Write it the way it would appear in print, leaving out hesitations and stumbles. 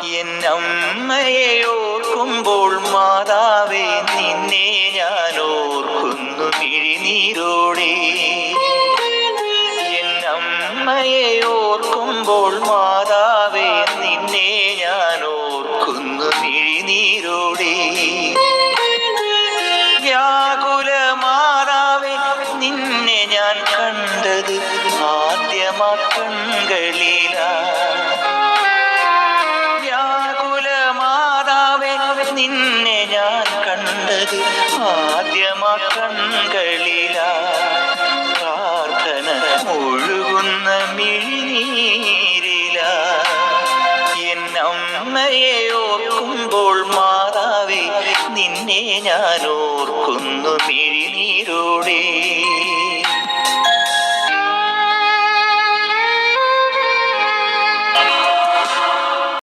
എന്നമ്മയെ ഓർക്കുമ്പോൾ മാതാവേ നിന്നെ ഞാൻ ഓർക്കുന്നു മിഴിനീരോടെ. എന്നമ്മയെ ഓർക്കുമ്പോൾ മാതാവേ നിന്നെ ഞാൻ ഓർക്കുന്നു മിഴിനീരോടെ. വ്യാകുല മാതാവേ നിന്നെ ഞാൻ കണ്ടത് ആദ്യമാ കൺകളിലാ. നിന്നെ ഞാൻ കണ്ടത് ആദ്യമാ കൺകളിലാ. പ്രാർത്ഥന ഒഴുകുന്ന മിഴിനീരിലാ. എന്നമ്മയെ ഓർക്കുമ്പോൾ മാതാവേ നിന്നെ ഞാൻ ഓർക്കുന്നു മിഴി